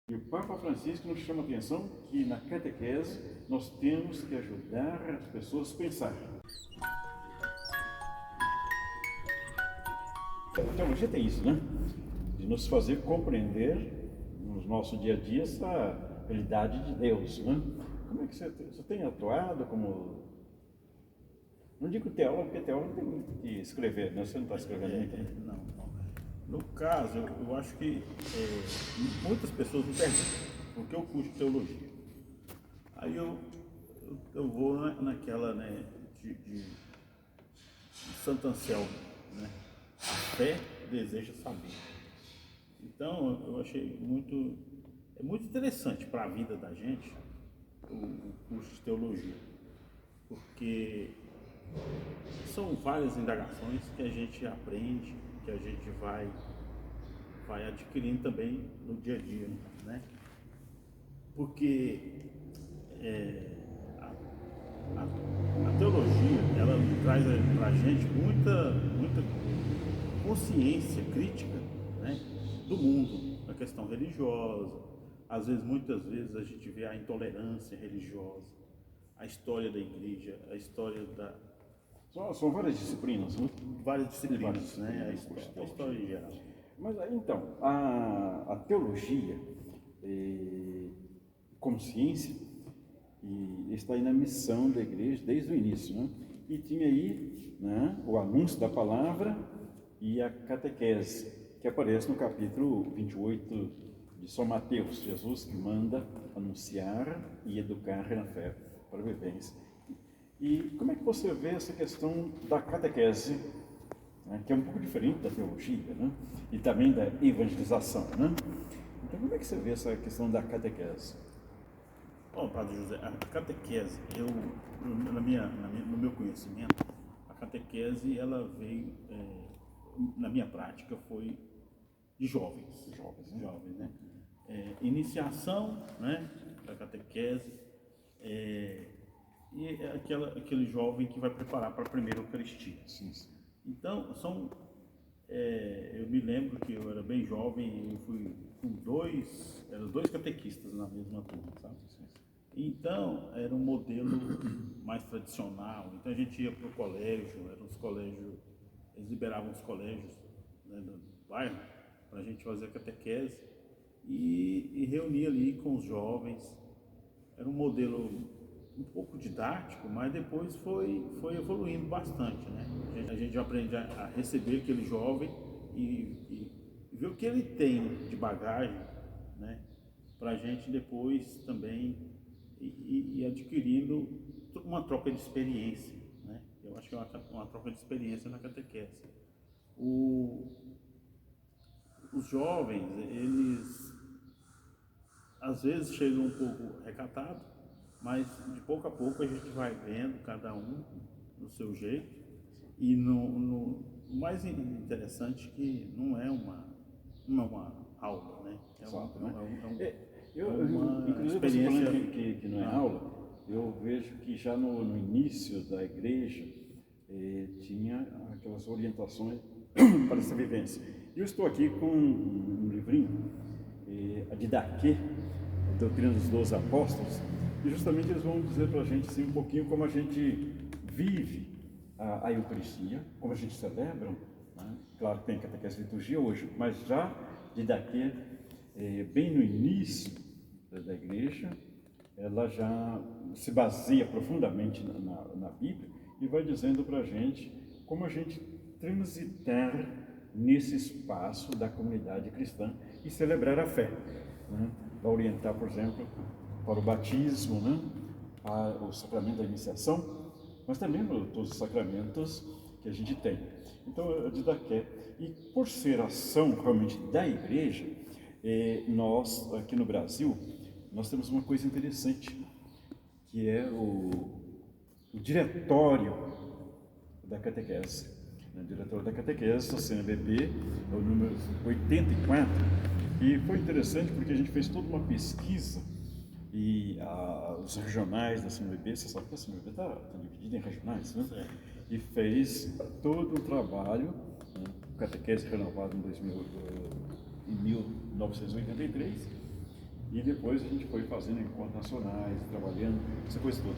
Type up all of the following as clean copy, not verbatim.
E o Papa Francisco nos chama a atenção que na catequese nós temos que ajudar as pessoas a pensar. A teologia tem isso, né? De nos fazer compreender no nosso dia a dia essa realidade de Deus, né? Como é que você tem atuado como... Não digo teólogo, porque teólogo tem muito que escrever, né? Você não está escrevendo muito. Não. No caso, eu acho que muitas pessoas me perguntam por que eu curso teologia. Aí eu vou naquela, né, de Santo Anselmo, né? A fé deseja saber. Então, eu achei muito interessante para a vida da gente o curso de teologia, porque são várias indagações que a gente aprende, que a gente vai adquirindo também no dia a dia, né? Porque a teologia, ela traz para a gente muita consciência crítica, né, do mundo, da questão religiosa. Às vezes, muitas vezes, a gente vê a intolerância religiosa, a história da igreja, a história da São várias disciplinas, né? várias disciplinas, né, a Disciplinas, história em geral. Mas então, a teologia, como ciência, e está aí na missão da igreja desde o início, né? E tinha aí, né, o anúncio da palavra e a catequese, que aparece no capítulo 28 de São Mateus, Jesus que manda anunciar e educar na fé para a vivência. E como é que você vê essa questão da catequese, né, que é um pouco diferente da teologia, né, e também da evangelização, né? Então, como é que você vê essa questão da catequese? Bom, Padre José, a catequese, no meu conhecimento, a catequese, ela veio, na minha prática, foi de jovens. Jovens, né? Iniciação, né, da catequese, e aquele jovem que vai preparar para a primeira Eucaristia. Sim. Então, eu me lembro que eu era bem jovem, eu fui com eram dois catequistas na mesma turma, sabe? Então, era um modelo mais tradicional. Então, a gente ia para o colégio, eles liberavam os colégios, né, do bairro, para a gente fazer a catequese e reunir ali com os jovens. Era um modelo um pouco didático, mas depois foi evoluindo bastante, né? A gente aprende a receber aquele jovem e ver o que ele tem de bagagem, né? Para a gente depois também ir adquirindo uma troca de experiência, né? Eu acho que é uma troca de experiência na catequese. Os jovens, eles às vezes chegam um pouco recatados, mas de pouco a pouco a gente vai vendo cada um no seu jeito. E o mais interessante que não é uma aula, né? Exato, É né? uma Inclusive, você experiência. falando que não é aula, eu vejo que já no início da igreja tinha aquelas orientações para essa vivência. Eu estou aqui com um livrinho, a Didaquê, a Doutrina dos 12 Apóstolos, e justamente eles vão dizer para a gente assim, um pouquinho como a gente vive a Eucaristia, como a gente celebra, né? Claro que tem catequese e liturgia hoje, mas já Didaquê, bem no início da igreja, ela já se baseia profundamente na Bíblia e vai dizendo para a gente como a gente transitar nesse espaço da comunidade cristã e celebrar a fé, né? Vai orientar, por exemplo, para o batismo, né? O sacramento da iniciação, mas também todos os sacramentos que a gente tem. Então, eu Didaquê, e por ser ação realmente da igreja, nós, aqui no Brasil, nós temos uma coisa interessante, que é o diretório da catequese. O diretório da catequese, a CNBB, é o número 84, e foi interessante porque a gente fez toda uma pesquisa e os regionais da CNBB, você sabe que a CNBB está dividida em regionais, né? Certo. E fez todo um trabalho, né, catequese renovado em 1983, E depois a gente foi fazendo encontros nacionais, trabalhando, essa coisa toda.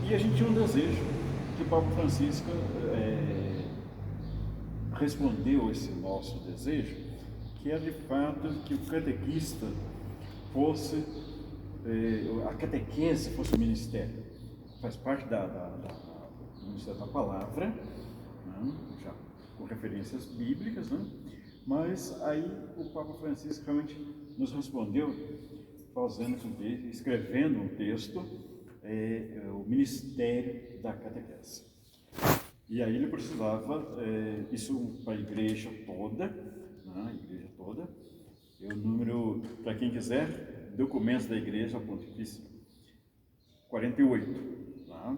E a gente tinha um desejo que o Papa Francisco respondeu esse nosso desejo, que é de fato que o catequista fosse, a catequese fosse o ministério. Faz parte do ministério da palavra, né? Já com referências bíblicas, né? Mas aí o Papa Francisco realmente nos respondeu fazendo com que, escrevendo um texto, o ministério da catequese. E aí ele precisava, isso para a igreja toda, né? A igreja toda. O número, para quem quiser, documentos da igreja pontifícia 48. Tá?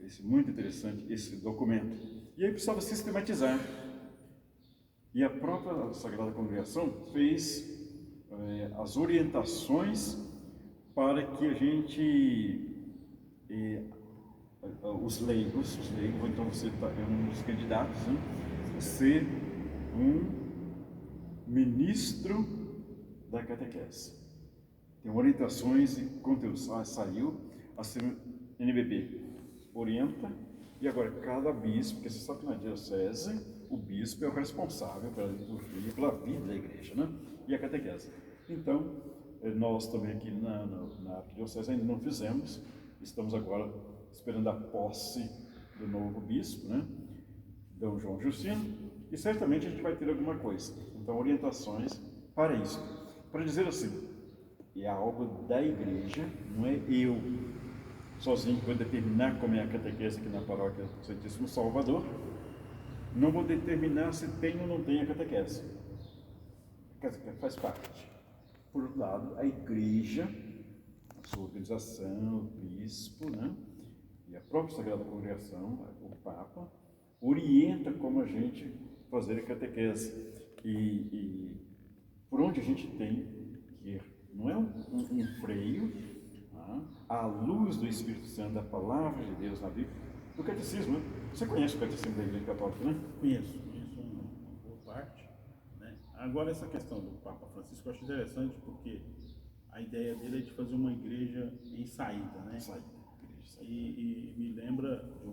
Esse muito interessante esse documento. E aí precisava sistematizar. E a própria Sagrada Congregação fez as orientações para que a gente, os leigos, então você é um dos candidatos, né? Ser um ministro da catequese. Tem orientações e conteúdos. Saiu, a NBB orienta, e agora cada bispo, porque você sabe que na diocese o bispo é o responsável pela liturgia, pela vida da igreja, né? E a catequese. Então, nós também aqui na arquidiocese ainda não fizemos, estamos agora esperando a posse do novo bispo, né? D. João Justino, e certamente a gente vai ter alguma coisa. Então, orientações para isso. Para dizer assim, é algo da igreja, não é eu sozinho que vou determinar como é a catequese aqui na paróquia do Santíssimo Salvador. Não vou determinar se tem ou não tem a catequese. A catequese faz parte. Por outro lado, a igreja, a sua organização, o bispo, né? E a própria Sagrada Congregação, o Papa, orienta como a gente fazer a catequese. E por onde a gente tem que ir. Não é um freio, tá? À luz do Espírito Santo, da Palavra de Deus na Bíblia, do catecismo. Né? Você conhece o catecismo da Igreja Católica, né? Conheço uma boa parte. Né? Agora, essa questão do Papa Francisco eu acho interessante, porque a ideia dele é de fazer uma igreja em saída, né? E me lembra de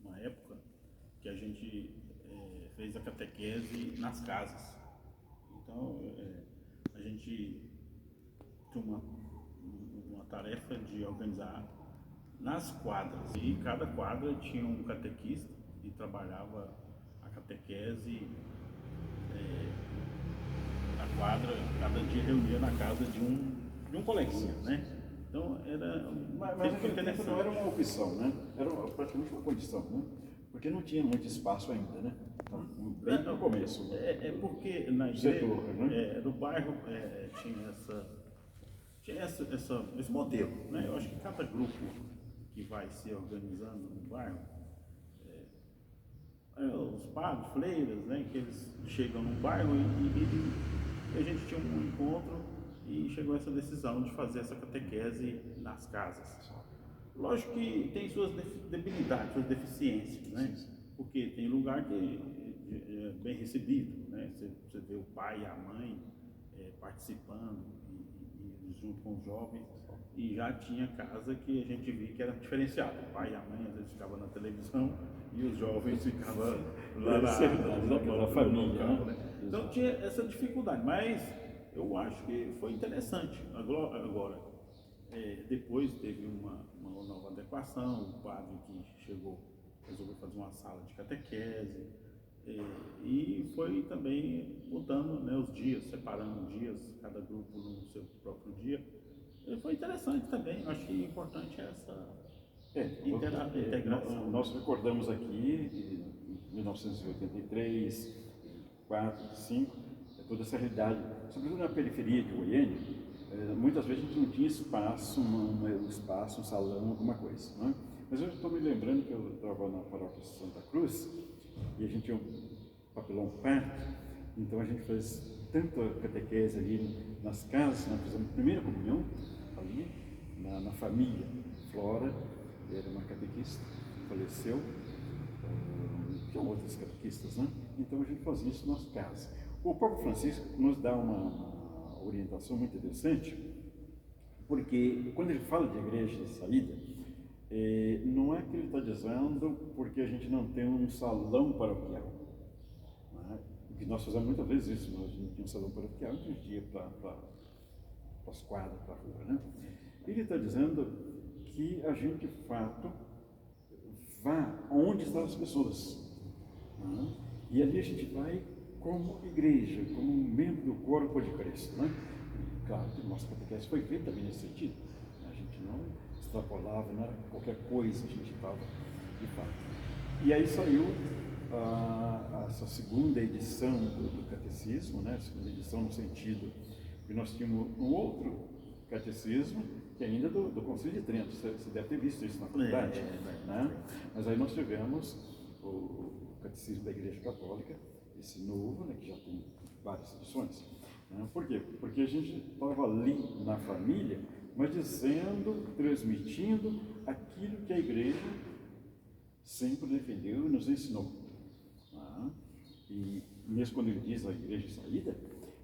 uma época que a gente fez a catequese nas casas. Então, a gente tinha uma tarefa de organizar nas quadras, e cada quadra tinha um catequista e trabalhava a catequese na quadra, cada dia reunia na casa de um coleguinha, né? Então era mas aquele tempo não era uma opção, né? Era praticamente uma condição, né? Porque não tinha muito espaço ainda, né? Então, bem no começo. Porque na igreja, setor, né? no bairro tinha esse modelo, né? Eu acho que cada grupo que vai se organizando no bairro, os padres, freiras, né? Que eles chegam no bairro e a gente tinha um encontro e chegou a essa decisão de fazer essa catequese nas casas. Lógico que tem suas debilidades, suas deficiências, né? Porque tem lugar que é bem recebido, né? Você vê o pai e a mãe participando e junto com os jovens, e já tinha casa que a gente via que era diferenciado. O pai e a mãe às vezes ficavam na televisão e os jovens ficavam lá na família, né? Então tinha essa dificuldade, mas eu acho que foi interessante. Agora, depois teve uma nova adequação, o padre que chegou resolveu fazer uma sala de catequese, e foi também mudando, né, os dias, separando dias, cada grupo no seu próprio dia. E foi interessante também, acho que importante é essa integração. Nós recordamos aqui, em 1983, 4, 5, toda essa realidade, sobretudo na periferia de Goiânia. Muitas vezes a gente não tinha espaço, um salão, alguma coisa. Né? Mas eu estou me lembrando que eu estava na paróquia de Santa Cruz e a gente tinha um papelão perto, então a gente fez tanta catequese ali nas casas. Nós fizemos a primeira comunhão ali, na família. Flora era uma catequista, faleceu, tinham outras catequistas, né? Então a gente fazia isso nas casas. O Papa Francisco nos dá uma orientação muito interessante, Porque quando ele fala de igreja de saída, não é que ele está dizendo porque a gente não tem um salão paroquial. Né? Porque nós fazemos muitas vezes isso, nós não tínhamos um salão paroquial, a gente ia para as quadras, para a rua. Né? Ele está dizendo que a gente, de fato, vá onde estão as pessoas. Né? E ali a gente vai como igreja, como membro do corpo de Cristo. Né? Claro que nossa catequese foi feita também nesse sentido. A gente não extrapolava, não era qualquer coisa, a gente estava de fato. E aí saiu essa segunda edição do catecismo, né? Segunda edição no sentido que nós tínhamos um outro catecismo, que ainda do Concílio de Trento, você deve ter visto isso na faculdade, né? Mas aí nós tivemos o catecismo da Igreja Católica, esse novo, né, que já tem várias edições. Né? Por quê? Porque a gente estava ali na família, mas dizendo, transmitindo aquilo que a igreja sempre defendeu e nos ensinou. E mesmo quando ele diz a igreja de saída,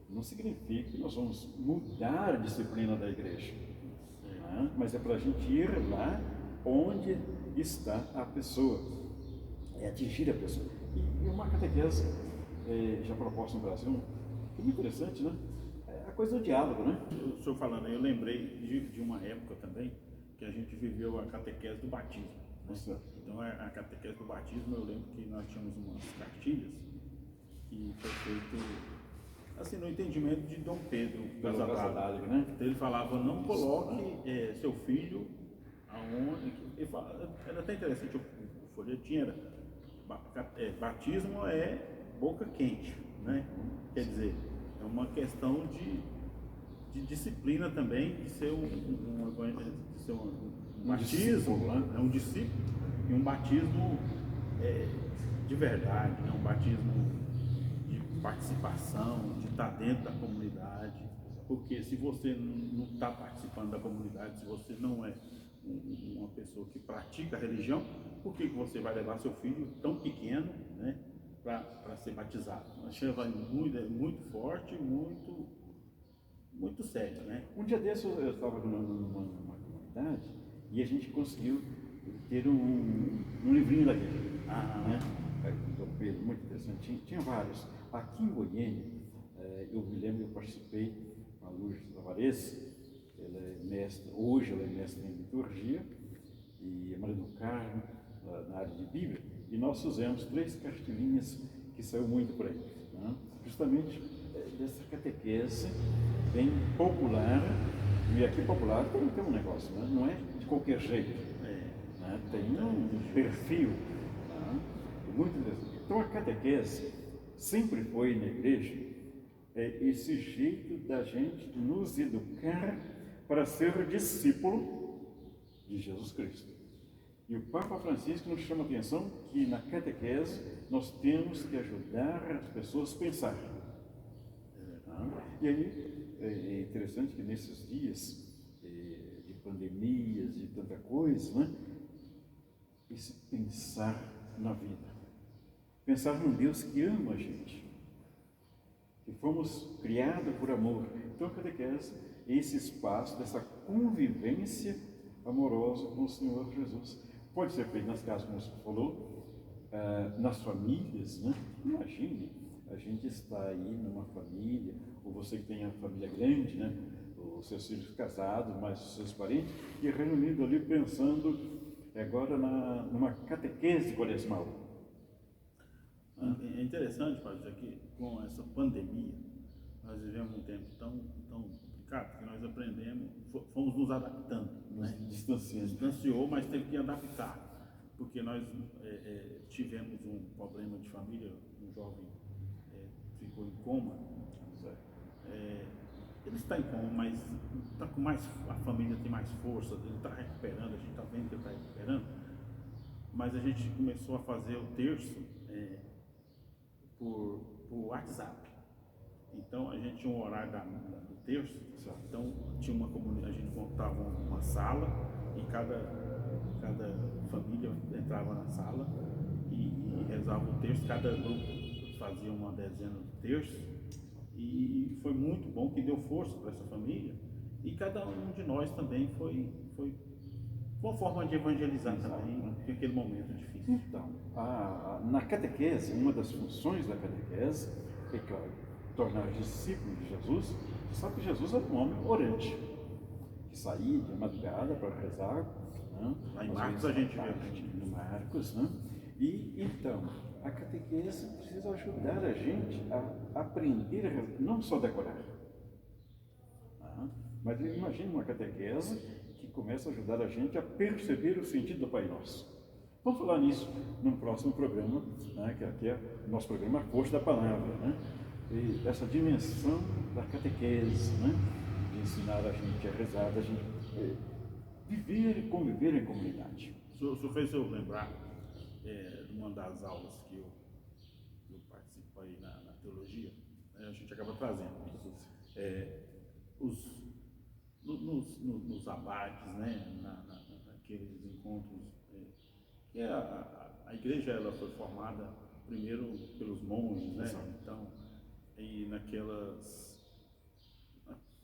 não significa que nós vamos mudar a disciplina da igreja. Mas é para a gente ir lá onde está a pessoa, é atingir a pessoa. E uma catequese já proposta no Brasil, que é muito interessante, né? É a coisa do diálogo, né? O senhor falando aí, eu lembrei de uma época também que a gente viveu a catequese do batismo. Né? Então, a catequese do batismo, eu lembro que nós tínhamos umas cartilhas que foi feito, assim, no entendimento de Dom Pedro Casadáliga, né? Então, ele falava, não coloque seu filho aonde... Era até interessante, o folhetim era, batismo é boca quente, né? Quer dizer, é uma questão de disciplina também, de ser um batismo, né? É um discípulo, e um batismo de verdade, né? Um batismo de participação, de estar dentro da comunidade, porque se você não está participando da comunidade, se você não é uma pessoa que pratica a religião, por que você vai levar seu filho tão pequeno, né, para ser batizado? Achei muito forte, muito sério, né? Um dia desses eu estava numa comunidade e a gente conseguiu ter um livrinho daquele, né? Dom Pedro, muito interessante. Tinha vários. Aqui em Goiânia, eu me lembro que eu participei com a Lourdes Tavares, ela é mestre, hoje ela é mestre em liturgia, e a Maria do Carmo, na área de Bíblia, e nós fizemos 3 cartilinhas que saiu muito por aí, né? Justamente dessa catequese bem popular, e aqui popular tem um negócio, né? Não é de qualquer jeito, né? Tem um perfil, né? Muito interessante. Então a catequese sempre foi na igreja esse jeito da gente nos educar para ser discípulo de Jesus Cristo. E o Papa Francisco nos chama a atenção que na catequese nós temos que ajudar as pessoas a pensar. E aí é interessante que nesses dias de pandemias, de tanta coisa, né, esse pensar na vida, pensar num Deus que ama a gente, que fomos criados por amor. Então a catequese é esse espaço dessa convivência amorosa com o Senhor Jesus. Pode ser feito nas casas, como você falou, nas famílias, né? Imagine, a gente está aí numa família, ou você que tem a família grande, né? Os seus filhos casados, mais os seus parentes, e reunido ali pensando agora numa catequese quaresmal. É interessante, Padre, que com essa pandemia, nós vivemos um tempo tão complicado que nós aprendemos, fomos nos adaptando, né? Distanciou, mas teve que adaptar, porque nós tivemos um problema de família, um jovem ficou em coma, ele está em coma, mas está com a família tem mais força, ele está recuperando, a gente está vendo que ele está recuperando, mas a gente começou a fazer o terço por WhatsApp. Então a gente tinha um horário do terço, então tinha uma comunidade, a gente montava uma sala e cada família entrava na sala e rezava o terço, cada grupo fazia uma dezena do terço, e foi muito bom, que deu força para essa família, E cada um de nós também foi uma forma de evangelizar também naquele momento difícil. Então, na catequese, uma das funções da catequese é tornar discípulo de Jesus. Você sabe que Jesus era um homem orante, que saía de madrugada para rezar. Né? Lá em Marcos a gente vê. Em Marcos, né? E então, a catequese precisa ajudar a gente a aprender, não só decorar. Mas imagine uma catequese que começa a ajudar a gente a perceber o sentido do Pai Nosso. Vamos falar nisso no próximo programa, né, que aqui é o nosso programa Força da Palavra. Né? E essa dimensão da catequese, né, de ensinar a gente a rezar, a gente viver e conviver em comunidade. O senhor fez eu lembrar de uma das aulas que eu participo aí na teologia, a gente acaba trazendo nos abades, né, naqueles encontros, que a igreja ela foi formada primeiro pelos monges, né? Então, e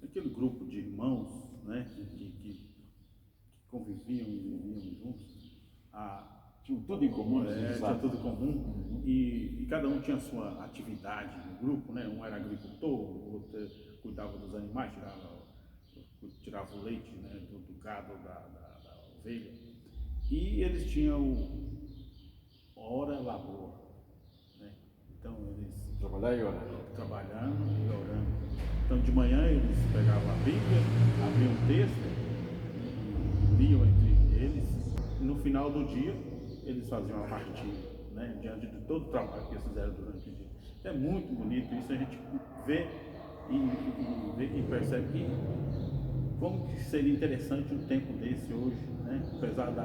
naquele grupo de irmãos, né, que conviviam e viviam juntos, tinha tudo em comum, tinha tudo em comum, e cada um tinha a sua atividade no grupo, né? Um era agricultor, o outro cuidava dos animais, tirava o leite, né, do gado, da ovelha, e eles tinham hora labor, né? Então eles trabalhar e orar, trabalhando e orando. Então de manhã eles pegavam a Bíblia, abriam um texto, liam entre eles, e no final do dia eles faziam a partilha, né, diante de todo o trabalho que eles fizeram durante o dia. É muito bonito isso, a gente vê e percebe que como que seria interessante um tempo desse hoje, né? Apesar da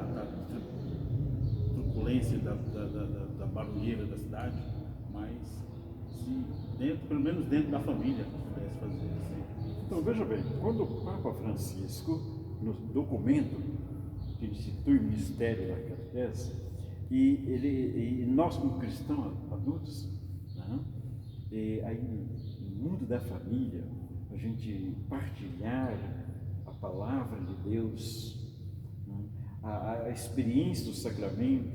truculência, da barulheira da cidade, mas se pelo menos dentro da família, pudesse fazer assim. Então veja bem, quando o Papa Francisco, no documento que institui o Ministério da Catequese, e nós como cristãos adultos, né? E aí no mundo da família, a gente partilhar a palavra de Deus, né? a experiência do sacramento,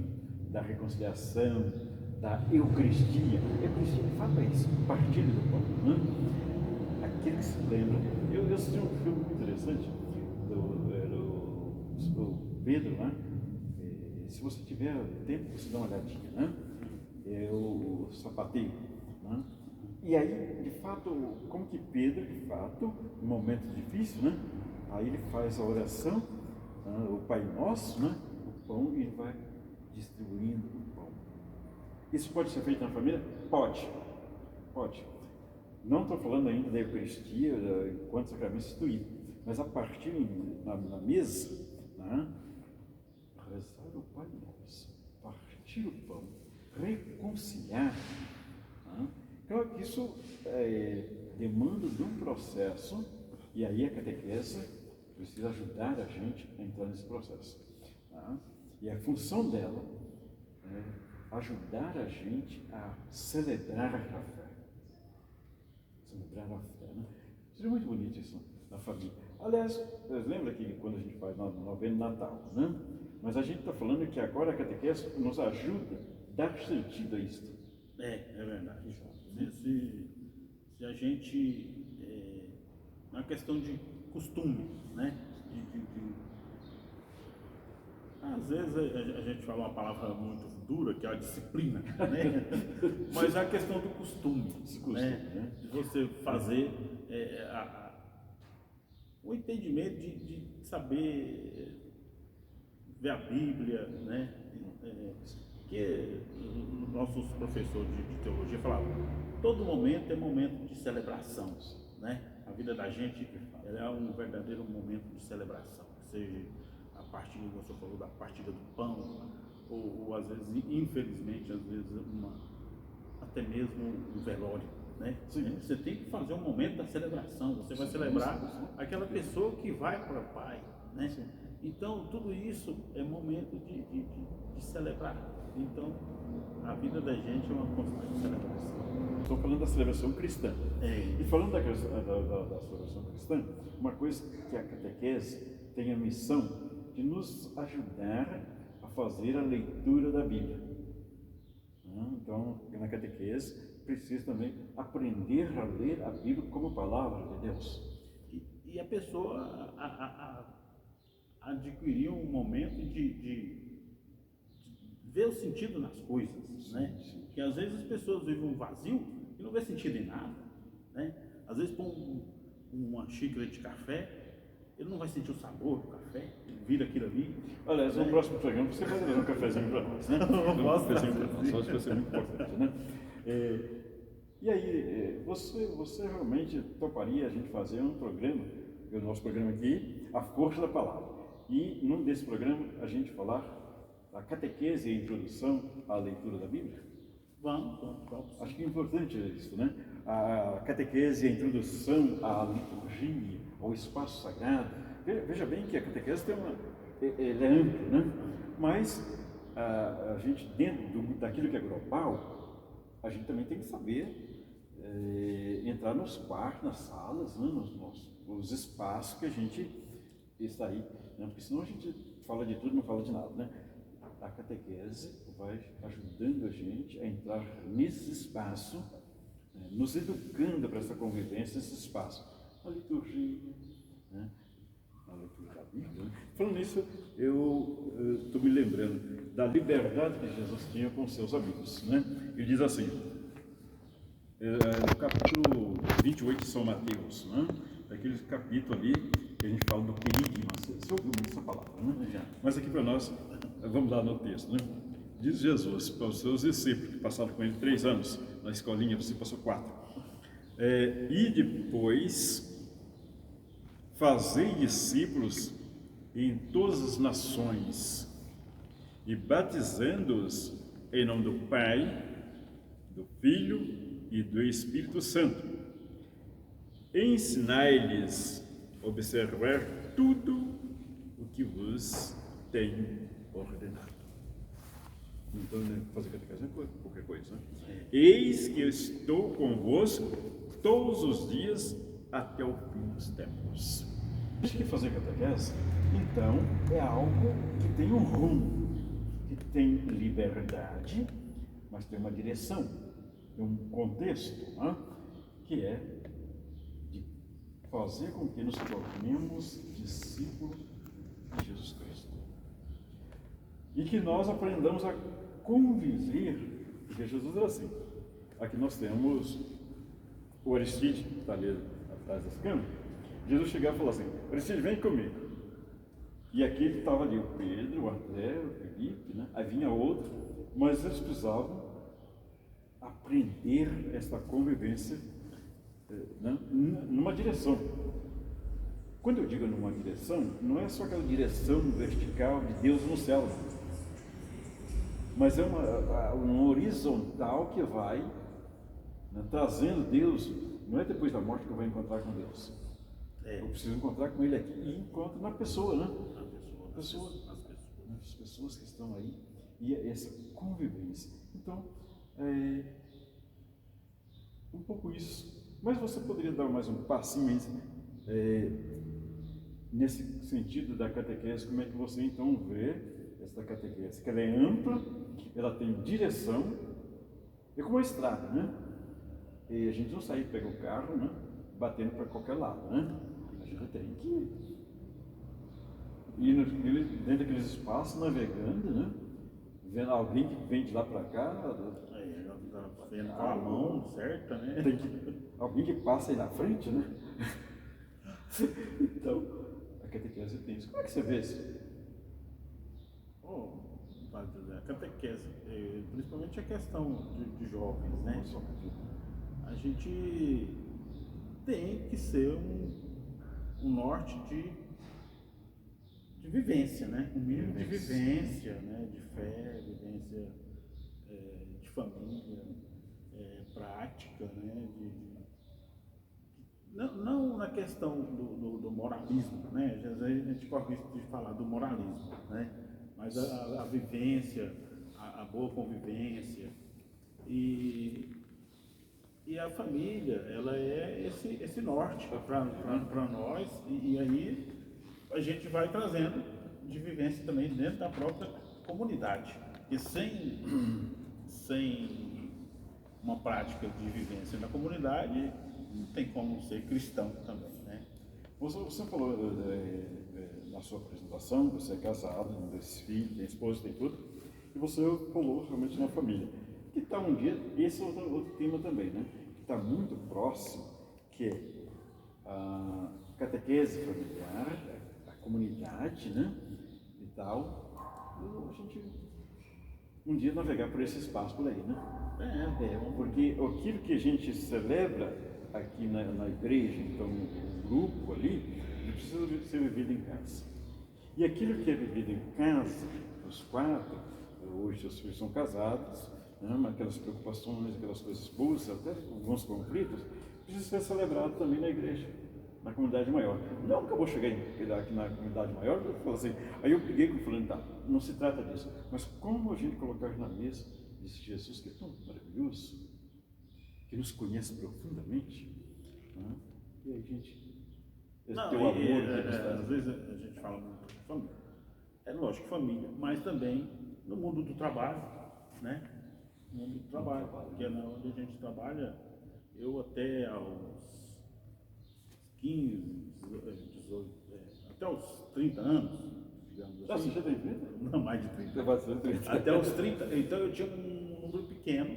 da reconciliação, da Eucaristia. A Eucaristia de fato é isso, partilha do pão. Né? Aquele que se lembra. Eu assisti um filme muito interessante do Pedro, né? Se você tiver tempo, você dá uma olhadinha, né? O sapateiro, né? E aí, de fato, como que Pedro, de fato, em momentos difíceis, né? Aí ele faz a oração, né? O Pai Nosso, né? O pão, e ele vai distribuindo o pão. Isso pode ser feito na família? Pode. Não estou falando ainda da Eucaristia, enquanto sacramento instituído, mas a partir na mesa, né? Rezar o Pai Nosso, partir o pão, reconciliar. Né? Claro que isso demanda de um processo, e aí a catequese precisa ajudar a gente a entrar nesse processo. Tá? E a função dela é ajudar a gente a celebrar a fé. Celebrar a fé, né? Seria muito bonito isso na família. Aliás, vocês lembram que quando a gente faz novena Natal, né? Mas a gente está falando que agora a catequese nos ajuda a dar sentido a isso. É verdade. Se a gente... é uma questão de costume, né? Às vezes a gente fala uma palavra muito dura, que é a disciplina, né? Mas é a questão do costume, né? De você fazer o entendimento de saber ver a Bíblia, né? Que nossos professores de teologia falavam, todo momento é momento de celebração, né? A vida da gente é um verdadeiro momento de celebração, seja a partilha, como você falou, da partilha do pão, ou às vezes, infelizmente, às vezes até mesmo um velório, né? Sim. Você tem que fazer um momento da celebração, você vai celebrar aquela pessoa que vai para o Pai, né? Sim. Então, tudo isso é momento de celebrar. Então, a vida da gente é uma constante celebração. Estou falando da celebração cristã. E falando da celebração cristã, uma coisa que a catequese tem a missão de nos ajudar a fazer a leitura da Bíblia. Então, na catequese, precisa também aprender a ler a Bíblia como palavra de Deus. E a pessoa adquirir um momento de ver o sentido nas coisas, né? Sim. Que às vezes as pessoas vivem um vazio e não vê sentido em nada, né? Às vezes põe uma xícara de café, ele não vai sentir o sabor do café, ele vira aquilo ali. Aliás, no próximo programa você vai trazer um cafezinho para nós, né? Um cafezinho para nós, acho que vai ser muito importante, né? E aí, você realmente toparia a gente fazer um programa, o nosso programa aqui, A Força da Palavra. E num desse programa a gente falar da catequese e a introdução à leitura da Bíblia? Vamos. Acho que é importante isso, né? A catequese e a introdução à liturgia, ao espaço sagrado. Veja bem que a catequese ela é ampla, né? Mas a gente, dentro daquilo que é global, a gente também tem que saber entrar nos quartos, nas salas, né? nos espaços que a gente está aí, né? Porque senão a gente fala de tudo, não fala de nada, né? A catequese vai ajudando a gente a entrar nesse espaço, né? Nos educando para essa convivência, nesse espaço. A liturgia, né? A leitura da Bíblia. Né? Falando nisso, eu estou me lembrando da liberdade que Jesus tinha com seus amigos, né? Ele diz assim, no capítulo 28 de São Mateus, né? Aquele capítulo ali que a gente fala do querigma. Você ouviu muito essa palavra, né? Já. Mas aqui para nós, vamos lá no texto, né? Diz Jesus para os seus discípulos, que passaram com ele 3 anos, na escolinha você passou 4. E depois, fazei discípulos em todas as nações, e batizando-os em nome do Pai, do Filho e do Espírito Santo. Ensinai-lhes a observar tudo o que vos tenho ordenado. Então, fazer catequese é qualquer coisa, né? Eis que eu estou convosco todos os dias até o fim dos tempos. Acho que fazer catequese, então, é algo que tem um rumo, que tem liberdade, mas tem uma direção, tem um contexto, né? Que é de fazer com que nos tornemos discípulos de Jesus Cristo. E que nós aprendamos a conviver, porque Jesus era assim. Aqui nós temos o Aristide, que está ali atrás das câmeras. Jesus chegava e falou assim: Aristide, vem comigo. E aqui estava ali o Pedro, o André, o Felipe, né? Aí vinha outro, mas eles precisavam aprender esta convivência, né? Numa direção. Quando eu digo numa direção, não é só aquela direção vertical de Deus no céu, mas é uma horizontal que vai, né, trazendo Deus. Não é depois da morte que eu vou encontrar com Deus. Eu preciso encontrar com Ele aqui e encontro na pessoa, né? As pessoas que estão aí, e essa convivência. Então, um pouco isso. Mas você poderia dar mais um passinho nesse sentido da catequese? Como é que você então vê essa catequese? Que ela é ampla, ela tem direção, é como uma estrada, né? E a gente não sai, pega o carro, né? Batendo para qualquer lado, né? A gente tem que ir dentro daqueles espaços, navegando, né? Vendo alguém que vem de lá para cá, vendo com a mão certa, né? Alguém que passa aí na frente, né? Então, a catequese tem isso. Como é que você vê isso? A catequese, principalmente a questão de jovens, né? A gente tem que ser um norte de vivência, né? Um mínimo de vivência, né? De fé, vivência de família, prática, né? Não na questão do moralismo, né? Às vezes a gente corre de falar do moralismo, né? Mas a vivência, a boa convivência. E E a família, ela é esse norte para nós, e aí a gente vai trazendo de vivência também dentro da própria comunidade. E sem uma prática de vivência na comunidade, não tem como ser cristão também, né? Você falou na sua apresentação, você é casado, tem 2 filhos, tem esposa, tem tudo, e você falou realmente na família. Que está um dia, esse é outro tema também, né? Que está muito próximo, que é a catequese familiar, a comunidade, né? E tal. E a gente um dia navegar por esse espaço por aí, né? Porque aquilo que a gente celebra aqui na igreja, então o grupo ali, ele precisa ser vivido em casa. E aquilo que é vivido em casa, os 4, hoje os filhos são casados, né, mas aquelas preocupações, aquelas coisas boas, até alguns conflitos, precisa ser celebrado também na igreja, na comunidade maior. Não que eu vou chegar aqui na comunidade maior e falar assim, aí eu briguei com o fulano, tá, não se trata disso, mas como a gente colocar na mesa esse Jesus que é tão maravilhoso, que nos conhece profundamente, né? E aí a gente Não, tem o amor que ele está. às vezes a gente fala muito de família. É lógico, família, mas também no mundo do trabalho, né? No mundo do trabalho, que é onde a gente trabalha. Eu até aos 15, 18, até os 30 anos, digamos assim. Você já tem 30? Não, mais de 30. Você vai ser 30. Até os 30, então eu tinha um número pequeno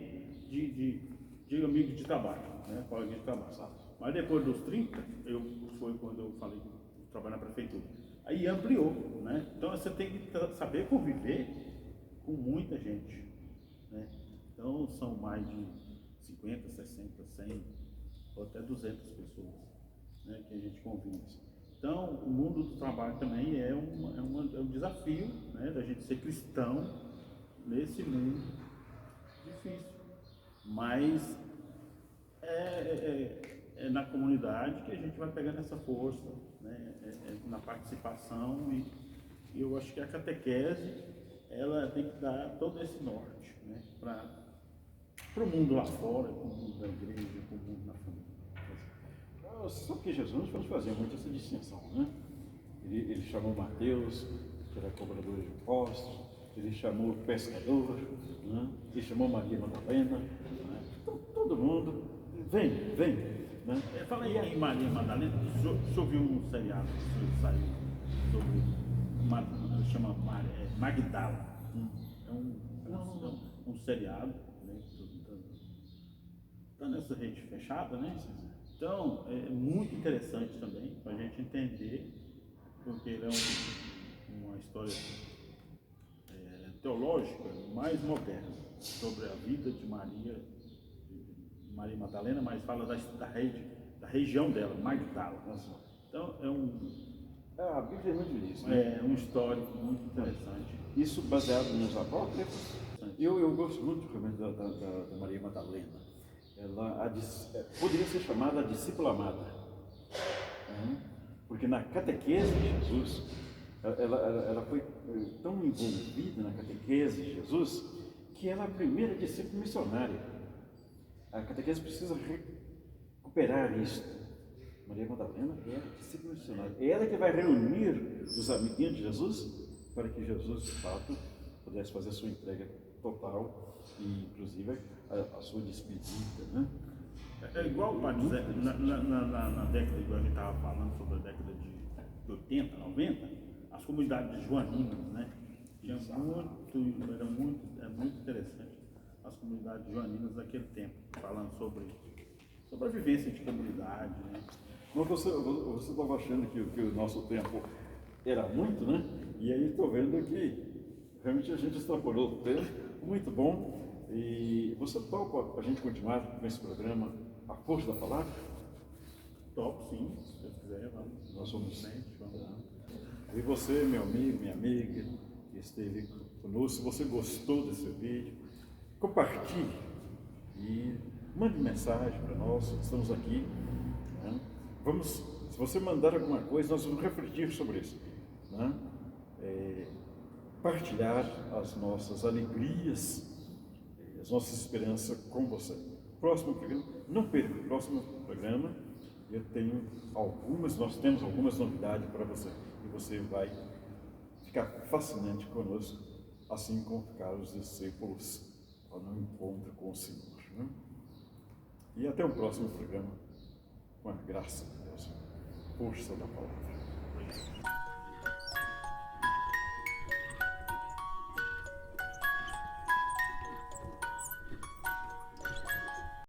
de amigos de trabalho, né? Colegas de trabalho. Mas depois dos 30, foi quando eu falei que eu trabalho na prefeitura. Aí ampliou, né? Então você tem que saber conviver com muita gente, né? Então são mais de 50, 60, 100 ou até 200 pessoas, né, que a gente convive. Então o mundo do trabalho também é um desafio, né, da gente ser cristão nesse mundo difícil. Mas é na comunidade que a gente vai pegando essa força, né? Na participação, e eu acho que a catequese ela tem que dar todo esse norte, né? Para o mundo lá fora, para o mundo da igreja, para o mundo na família. Você sabe que Jesus fazia muito essa distinção, né? Ele chamou Mateus, que era cobrador de impostos, ele chamou o pescador, né? Ele chamou Maria Madalena, né? Então, todo mundo, vem, né? Fala aí em Maria Madalena, o senhor viu um seriado que saiu sobre chama Magdala. É um seriado, né? Está nessa rede fechada, né? Então é muito interessante também para a gente entender, porque ele é uma história teológica mais moderna sobre a vida de Maria Madalena, mas fala da região dela, Magdala. Então a Bíblia é muito disso, né? É um histórico muito interessante. Isso baseado nos apócrifos. Eu gosto muito realmente da Maria Madalena. Ela poderia ser chamada a discípula amada, porque na catequese de Jesus, ela foi tão envolvida na catequese de Jesus, que ela é a primeira discípula missionária. A catequese precisa recuperar isso. Maria Madalena é a discípula missionária. É ela que vai reunir os amiguinhos de Jesus para que Jesus, de fato, pudesse fazer a sua entrega total e, inclusive, a sua despedida, né? É igual o Padre Zé, na década, igual a gente estava falando sobre a década de 80, 90, as comunidades joaninas, né? É muito interessante as comunidades joaninas daquele tempo, falando sobre a vivência de comunidade, né? Mas você estava achando que o nosso tempo era muito, né? E aí estou vendo que realmente a gente extrapolou o tempo, muito bom. E você topa a gente continuar com esse programa, A Força da Palavra? Top, sim, se Deus quiser, vamos. Nós somos sempre, vamos lá. E você, meu amigo, minha amiga, que esteve conosco, se você gostou desse vídeo, compartilhe e mande mensagem para nós, estamos aqui, né? Se você mandar alguma coisa, nós vamos refletir sobre isso, né? Partilhar as nossas alegrias, as nossas esperanças com você. próximo programa, não perca o próximo programa, nós temos algumas novidades para você, e você vai ficar fascinante conosco, assim como ficaram os discípulos no encontro com o Senhor. Né? E até o próximo programa, com a graça de Deus, força da palavra.